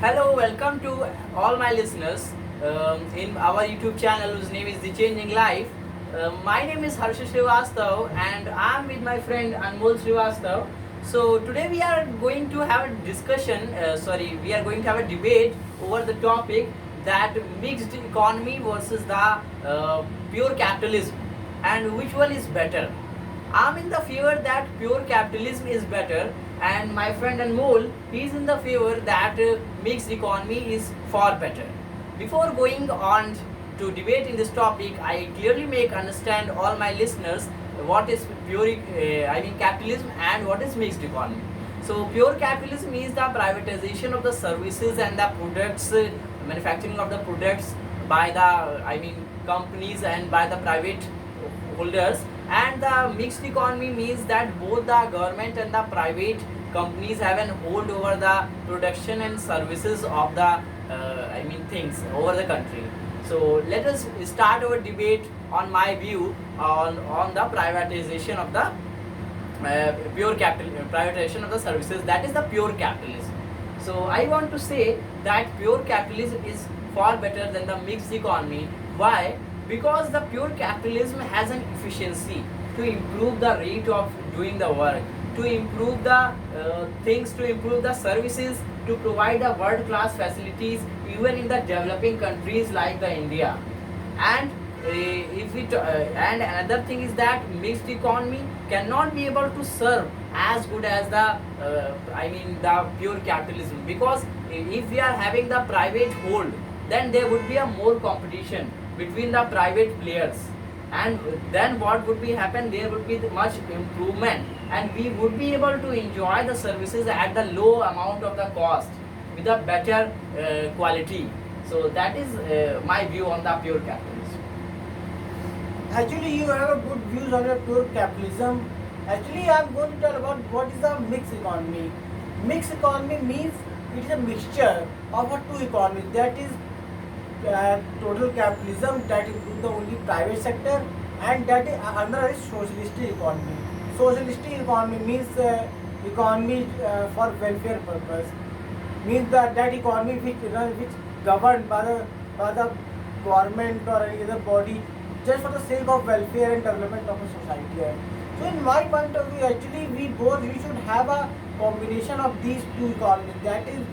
Hello, welcome to all my listeners in our YouTube channel whose name is The Changing Life. My name is Harsha Srivastav and I'm with my friend Anmol Srivastav. So today we are going to have a discussion, we are going to have a debate over the topic that mixed economy versus the pure capitalism, and which one is better. I'm in the favor that pure capitalism is better, and my friend Anmol, he is in the favor that mixed economy is far better. Before going on to debate in this topic, I clearly make understand all my listeners what is capitalism and what is mixed economy. So pure capitalism is the privatization of the services and the products, manufacturing of the products by the companies and by the private holders, and the mixed economy means that both the government and the private companies have an hold over the production and services of the things over the country. So let us start our debate on my view on the privatization of the privatization of the services, that is the pure capitalism. So I want to say that pure capitalism is far better than the mixed economy. Why? Because the pure capitalism has an efficiency to improve the rate of doing the work, to improve the things, to improve the services, to provide the world class facilities even in the developing countries like the India. And if it and another thing is that mixed economy cannot be able to serve as good as the the pure capitalism, because if we are having the private hold, then there would be a more competition between the private players, and then what would be happen, there would be much improvement, and we would be able to enjoy the services at the low amount of the cost with a better quality. So that is my view on the pure capitalism. Actually, you have a good views on your pure capitalism. Actually, I am going to tell about what is a mixed economy. Mixed economy means it is a mixture of a two economies. That is total capitalism, that includes the only private sector, and that is another is socialistic economy. Socialistic economy means economy for welfare purpose. Means that economy which governed by the government or any other body just for the sake of welfare and development of a society. So in my point of view, actually we should have a combination of these two economies. That is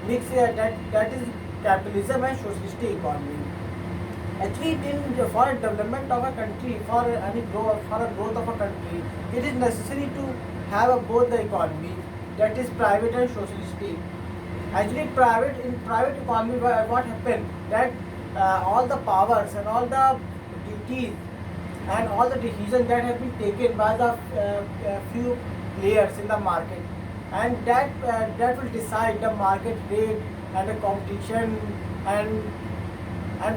mix that is capitalism and socialistic economy. Actually, for development of a country, for a growth of a country, it is necessary to have both the economy, that is private and socialistic. Actually, in private economy, what happened that all the powers and all the duties and all the decisions that have been taken by the few players in the market, and that will decide the market rate and the competition, and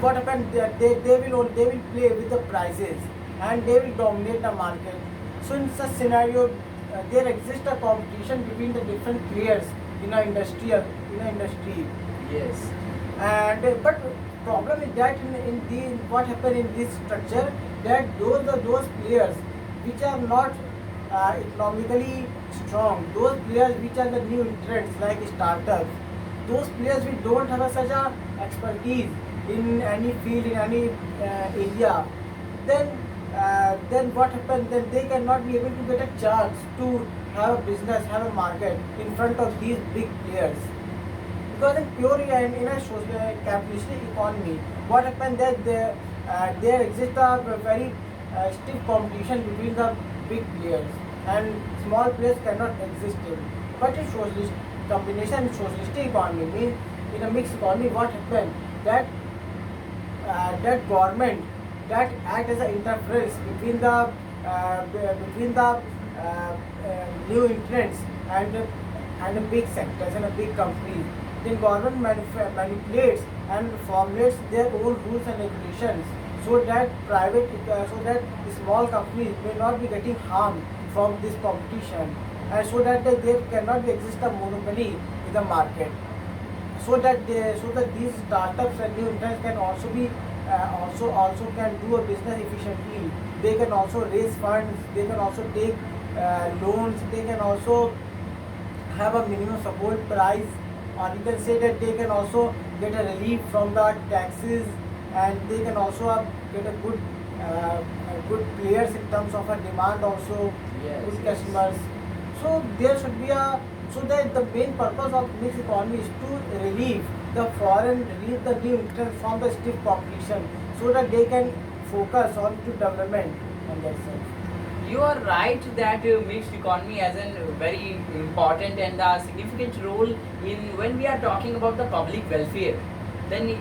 what happened, they will play with the prices and they will dominate the market. So in such scenario, there exists a competition between the different players in an industry. Yes. And but problem is that what happened in this structure, that those players which are not economically strong, those players which are the new entrants like startups, those players which don't have such a expertise in any field, in any area, then what happens, then they cannot be able to get a chance to have a business, have a market in front of these big players. Because in pure and in a social capitalistic economy, what happens that there exists a very stiff competition between the big players, and small players cannot exist in. But in socialist combination, socialistic economy means in a mixed economy, what happens that that government that act as an interference between the new entrants and the big sectors and the big companies. Then government manipulates and formulates their own rules and regulations, so that small companies may not be getting harmed from this competition, and so that there cannot be exist a monopoly in the market, so that these startups and new entrants can also be also can do a business efficiently. They can also raise funds, they can also take loans, they can also have a minimum support price or you can say that they can also get a relief from the taxes, and they can also get a good players in terms of a demand also, Yes, good yes. customers. So there should be a, so that the main purpose of mixed economy is to relieve the new entrants from the stiff competition, so that they can focus on to development on themselves. You are right that mixed economy has a very important and a significant role in when we are talking about the public welfare. Then it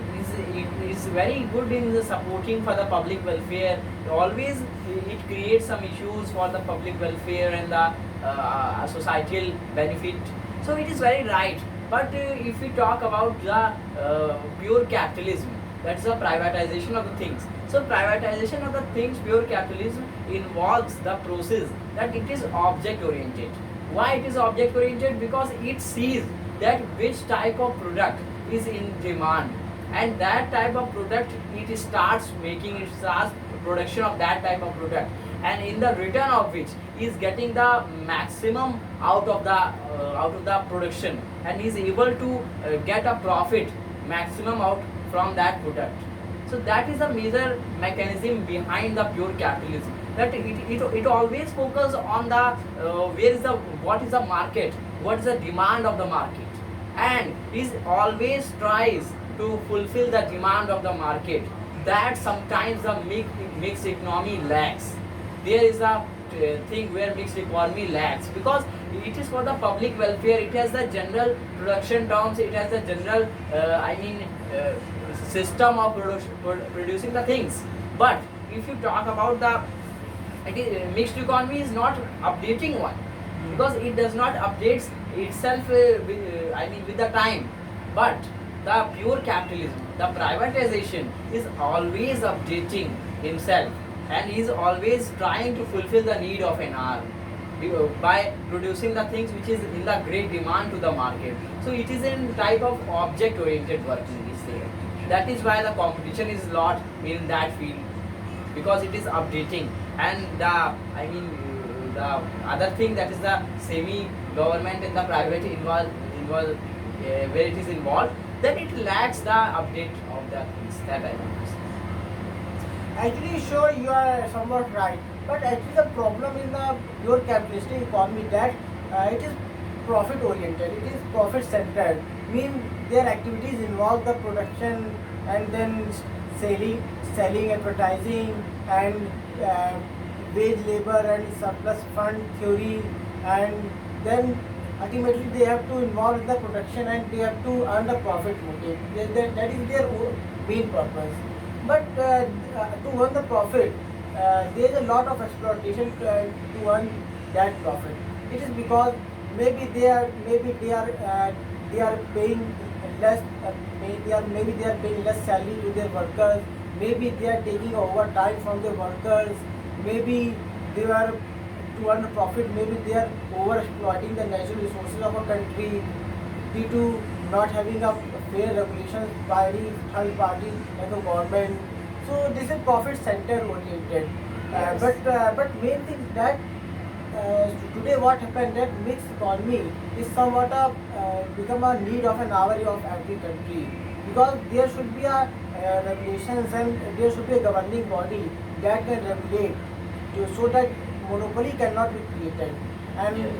is very good in the supporting for the public welfare. Always it creates some issues for the public welfare and the societal benefit. So it is very right. But if we talk about the pure capitalism, that's the privatization of the things. So privatization of the things, pure capitalism involves the process that it is object oriented. Why it is object oriented? Because it sees that which type of product is in demand, and that type of product it starts making, it starts production of that type of product, and in the return of which is getting the maximum out of the production, and is able to get a profit maximum out from that product. So that is the major mechanism behind the pure capitalism. That it always focus on the where is the, what is the market, what is the demand of the market, and is always tries to fulfill the demand of the market. That sometimes the mixed economy lacks. There is a thing where mixed economy lacks, because it is for the public welfare. It has the general production terms, it has the general system of producing the things. But if you talk about the mixed economy is not updating one, because it does not updates itself with the time. But the pure capitalism, the privatization is always updating himself, and is always trying to fulfill the need of an hour by producing the things which is in the great demand to the market. So it is in type of object oriented working is there. That is why the competition is lot in that field, because it is updating. And the other thing, that is the semi government and the private involved where it is involved, then it lacks the update of the things that I want to say. Actually, sure, you are somewhat right. But actually, the problem in the pure capitalistic economy that it is profit oriented. It is profit centered. Mean their activities involve the production, and then selling, advertising, and wage labor and surplus fund theory, and then ultimately they have to involve in the production, and they have to earn the profit motive. That is their main purpose. But to earn the profit, there is a lot of exploitation to earn that profit. It is because they are paying less. Maybe they are paying less salary to their workers. Maybe they are taking overtime from their workers. Maybe they are, to earn a profit. Maybe they are over exploiting the natural resources of a country due to not having a fair regulations by any third party like a government. So this is profit center oriented. Yes. But main thing is that today what happened, that mixed economy is somewhat become a need of an hour of every country, because there should be a regulations, and there should be a governing body that can regulate so that monopoly cannot be created. And Yes.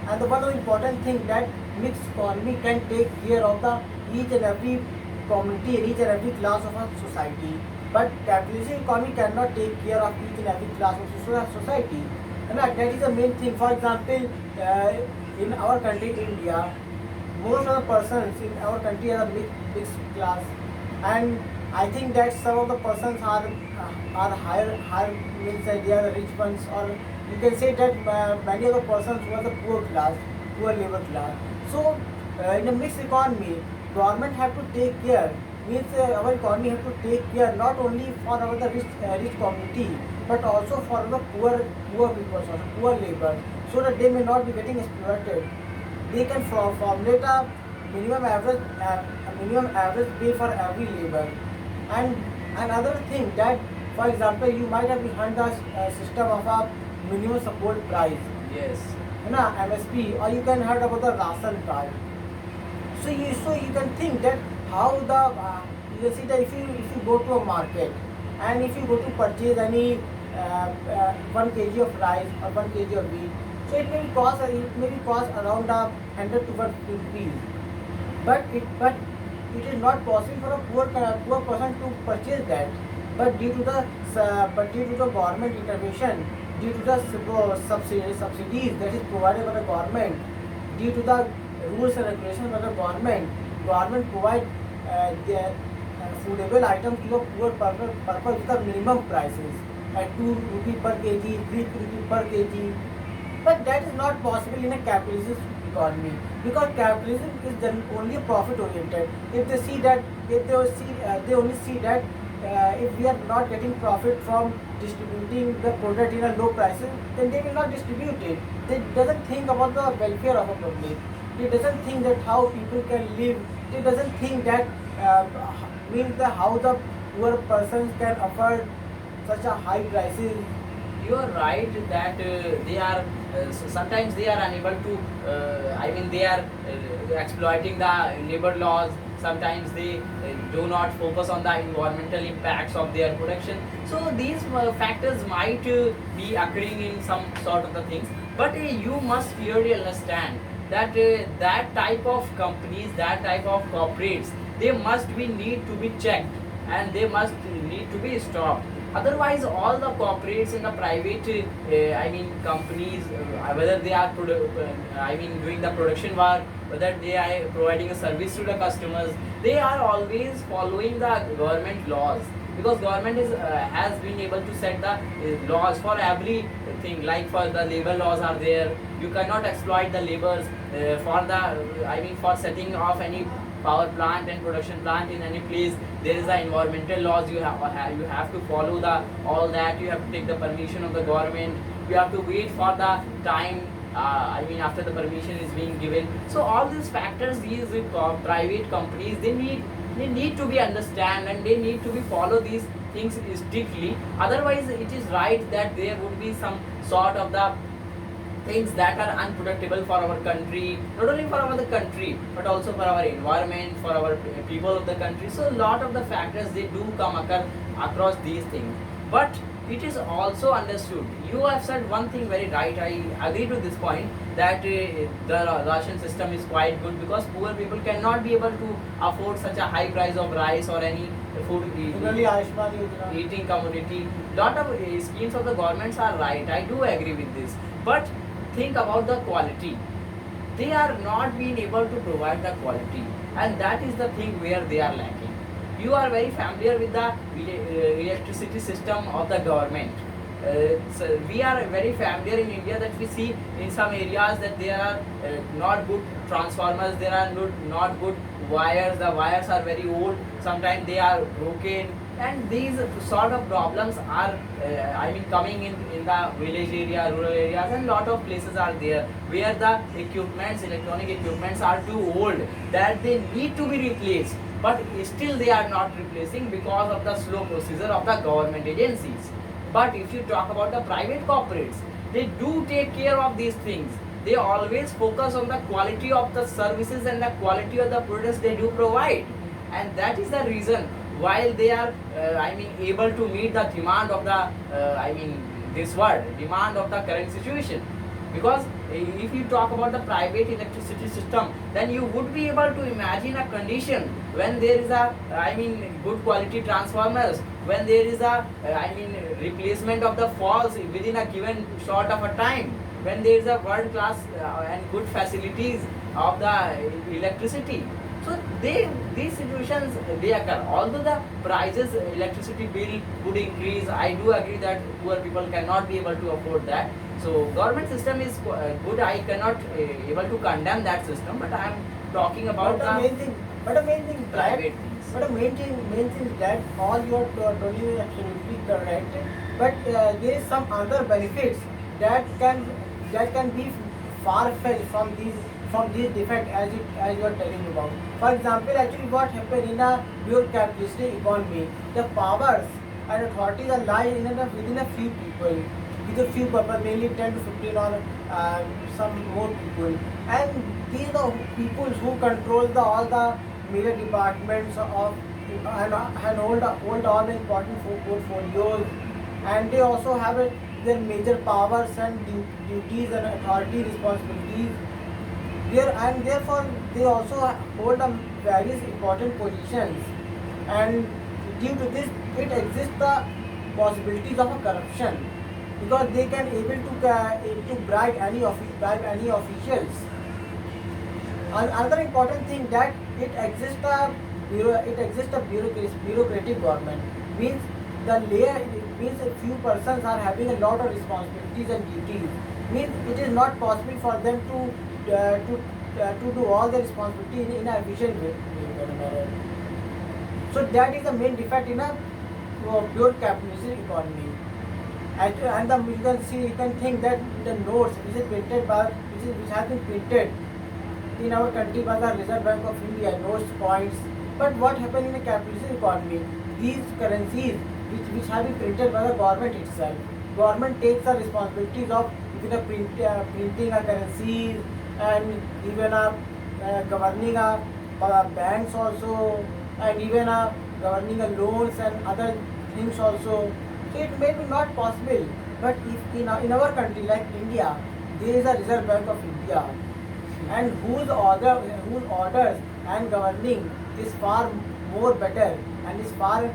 and the one of the important thing, that mixed economy can take care of the each and every community and each and every class of a society. But capitalistic economy cannot take care of each and every class of society. And that is the main thing. For example, in our country, India, most of the persons in our country are a mixed class, and I think that some of the persons are higher, means that they are the rich ones, or you can say that many of the persons who are the poor class, poor labor class. So in a mixed economy, government have to take care. Means our economy have to take care not only for our the rich community, but also for the poor people, also poor labor, so that they may not be getting exploited. They can formulate a minimum average pay for every labor. And another thing, that for example, you might have behind the system of a minimum support price, Yes. MSP, or you can heard about the ration card. So you can think that how the let's say that if you go to a market and if you go to purchase any 1 kg of rice or 1 kg of wheat, so it may be cost around 100 to 150 rupees. But it is not possible for a poor person to purchase that. But due to the government intervention, due to the subsidies that is provided by the government, due to the rules and regulations by the government provide their foodable items to the poor purpose with the minimum prices at 2 rupee per kg, 3 rupee per kg. But that is not possible in a capitalist economy, because capitalism is then only profit oriented. If they see that, they only see that if we are not getting profit from distributing the product in a low prices, then they will not distribute it. They doesn't think about the welfare of a public. They doesn't think that how people can live. They doesn't think that means the how the poor persons can afford such a high prices. You are right that they are sometimes they are unable to they are exploiting the labor laws. Sometimes they do not focus on the environmental impacts of their production. So these factors might be occurring in some sort of the things, but you must clearly understand that that type of companies, that type of corporates, they must be need to be checked and they must need to be stopped. Otherwise, all the corporates in the private, companies, whether they are doing the production work, whether they are providing a service to the customers, they are always following the government laws, because government is has been able to set the laws for everything. Like for the labor laws are there, you cannot exploit the laborers for the for setting off any power plant and production plant in any place. There is the environmental laws, you have to follow the all that. You have to take the permission of the government, you have to wait for the time after the permission is being given. So all these factors, these private companies, they need to be understand, and they need to be follow these things strictly. Otherwise, it is right that there would be some sort of the things that are unproductible for our country, not only for our country but also for our environment, for our people of the country. So a lot of the factors, they do come occur across these things. But it is also understood, you have said one thing very right, I agree to this point, that the ration system is quite good, because poor people cannot be able to afford such a high price of rice or any food Similarly, Ayushman Yojana. eating commodity. Lot of schemes of the governments are right, I do agree with this. But think about the quality, they are not being able to provide the quality, and that is the thing where they are lacking. You are very familiar with the electricity system of the government. So we are very familiar in India that we see in some areas that there are not good transformers, there are not good wires, the wires are very old, sometimes they are broken, and these sort of problems are coming in the village area, rural areas, and lot of places are there where the electronic equipments are too old that they need to be replaced, but still they are not replacing because of the slow procedure of the government agencies. But if you talk about the private corporates, they do take care of these things. They always focus on the quality of the services and the quality of the products they do provide, and that is the reason while they are able to meet the demand of the demand of the current situation. Because if you talk about the private electricity system, then you would be able to imagine a condition when there is a good quality transformers, when there is a replacement of the faults within a given short of a time, when there is a world class and good facilities of the electricity. So these situations, they occur. Although the prices, electricity bill would increase, I do agree that poor people cannot be able to afford that. So government system is good. I cannot able to condemn that system, but I am talking about But the main thing, private things. But the main thing is that all you are telling is absolutely correct. But there is some other benefits that can be far fetched from these defects as you are telling about. For example, actually what happened in a pure capitalistic economy, the powers and authorities are lying within a few people, with a few people, mainly 10 to 15 or uh, some more people, and these are people who control all the major departments of and hold all the important portfolios, and they also have their major powers and duties and authority responsibilities there, and therefore they also hold various important positions, and due to this it exists the possibilities of a corruption, because they can able to bribe any officials. Another important thing that it exists a bureaucratic government, means the layer, it means a few persons are having a lot of responsibilities and duties, means it is not possible for them to do all the responsibility in an efficient manner. So that is the main defect in a pure capitalistic economy. And you can see, you can think that the notes which has been printed in our country by the Reserve Bank of India, notes, points. But what happened in a capitalist economy? These currencies which have been printed by the government itself. Government takes the responsibilities of even printing a currencies, and even governing banks also, and even governing loans and other things also. So it may be not possible. But if in our country like India, there is a Reserve Bank of India, and whose orders and governing is far more better and is far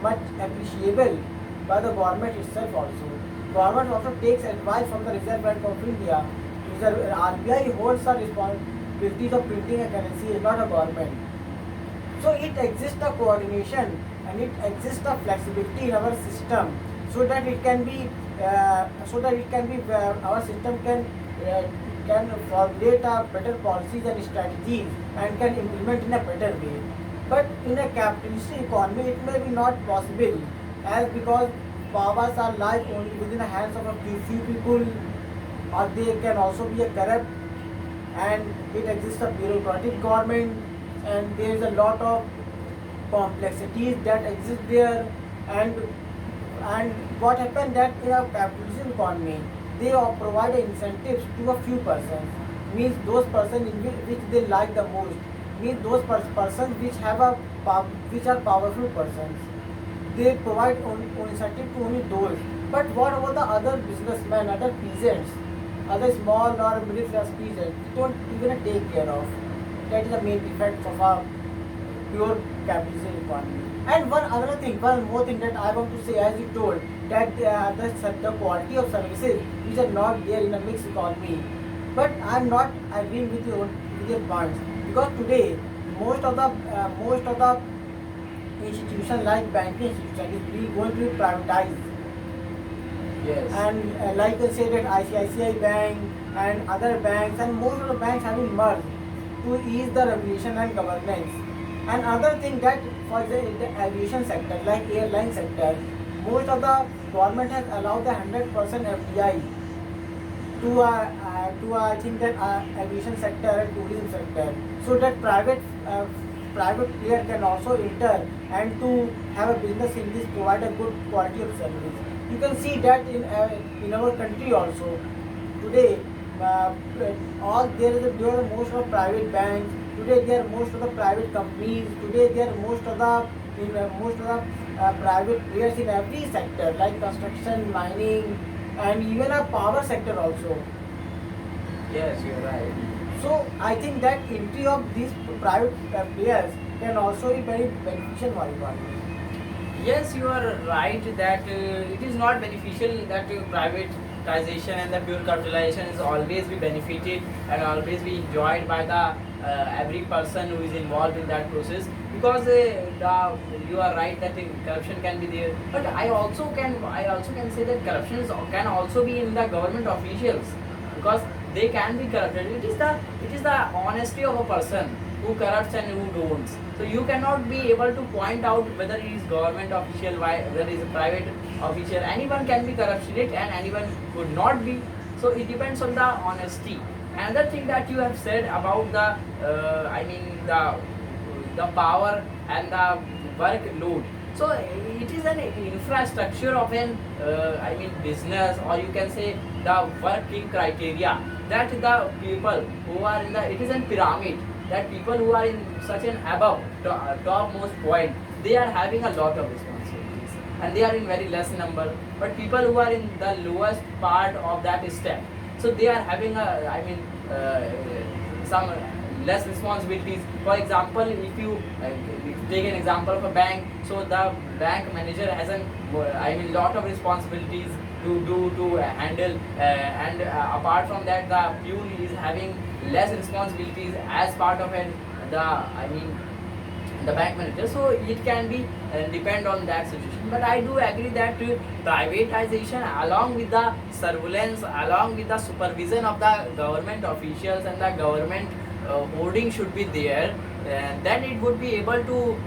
much appreciable by the government itself also. Government also takes advice from the Reserve Bank of India. RBI holds the responsibilities of printing a currency, is not a government. So it exists a coordination and it exists a flexibility in our system, so that it can be our system can formulate better policies and strategies and can implement in a better way. But in a capitalist economy, it may be not possible, as because powers are lies only within the hands of a few people, or they can also be a corrupt, and it exists a bureaucratic government, and there is a lot of complexities that exist there, and what happened that in a capitalist economy, they provide incentives to a few persons, means those persons in which they like the most, means those persons which are powerful persons, they provide incentive to only those. But what about the other businessmen, other peasants, other small or middle class peasants? They don't even take care of. That is the main defect of a pure capitalist economy. And one more thing that I want to say, as you told, that the quality of services which are not there in a mixed economy. But I am not agreeing with your points, because today most of the institutions like banking institutions is going to be privatized. Yes. And like I say that ICICI Bank and other banks, and most of the banks have been merged to ease the regulation and governance. And other thing that, for example, in the aviation sector, like airline sector, most of the government has allowed the 100% FDI to I think that aviation sector and tourism sector, so that private player can also enter and to have a business in this, provide a good quality of service. You can see that in our country also today. There are most of private banks today. There are most of the private companies today. There are most of the private players in every sector, like construction, mining, and even a power sector also. Yes, you're right. So I think that entry of these private players can also be very beneficial for economy. Yes, you are right that it is not beneficial that privatization and the pure capitalization is always be benefited and always be enjoyed by the every person who is involved in that process, because you are right that corruption can be there. But I also can say that corruption can also be in the government officials, because they can be corrupted. It is the honesty of a person who corrupts and who don't. So you cannot be able to point out whether it is government official, whether it is a private official. Anyone can be corrupted and anyone could not be. So it depends on the honesty. Another thing that you have said about the power and the workload. So it is an infrastructure of an I mean business, or you can say the working criteria, that the people who are in the, it is a pyramid, that people who are in such an above topmost point, they are having a lot of responsibilities and they are in very less number. But people who are in the lowest part of that step, so they are having a, I mean some less responsibilities. For example, if you take an example of a bank, so the bank manager has an I mean lot of responsibilities to do, to handle, and apart from that, the peon is having less responsibilities as part of it, the I mean the bank manager. So it can be depend on that situation. But I do agree that privatization, along with the surveillance, along with the supervision of the government officials and the government hoarding should be there, then it would be able to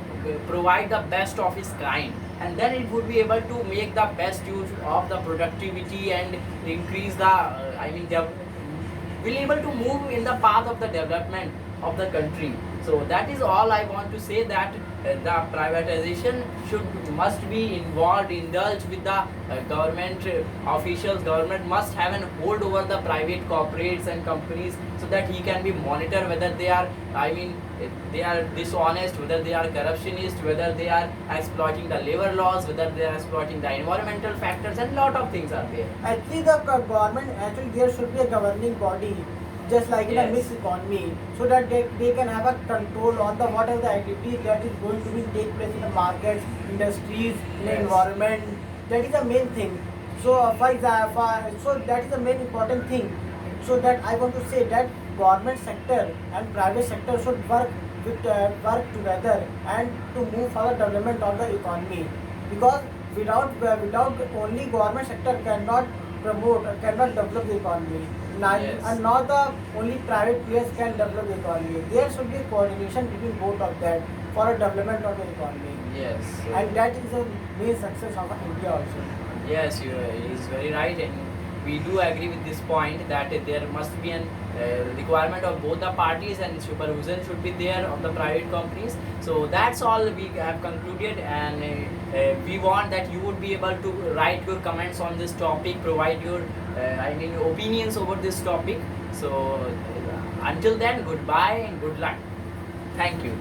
provide the best of its kind, and then it would be able to make the best use of the productivity and increase the I mean they will able to move in the path of the development of the country. So that is all I want to say, that the privatization must be involved, indulged with the government officials. Government must have an hold over the private corporates and companies, so that he can be monitor whether they are, I mean they are dishonest, whether they are corruptionist, whether they are exploiting the labor laws, whether they are exploiting the environmental factors, and lot of things are there. Actually, the government, actually there should be a governing body, just like in a Yes. mixed economy, so that they can have a control on the what are the activities that is going to be take place in the markets, industries, in the Yes. environment. That is the main thing. So for example, so that is the main important thing. So that I want to say that government sector and private sector should work together and to move for the development of the economy, because without only government sector cannot promote cannot develop the economy. Yes. And not the only private players can develop the economy. There should be a coordination between both of that for a development of the economy. Yes. And that is the main success of India also. Yes, you is very right, and we do agree with this point, that there must be an requirement of both the parties, and supervision should be there of the private companies. So that's all we have concluded, and we want that you would be able to write your comments on this topic, provide your I mean opinions over this topic. So until then, goodbye and good luck. Thank you.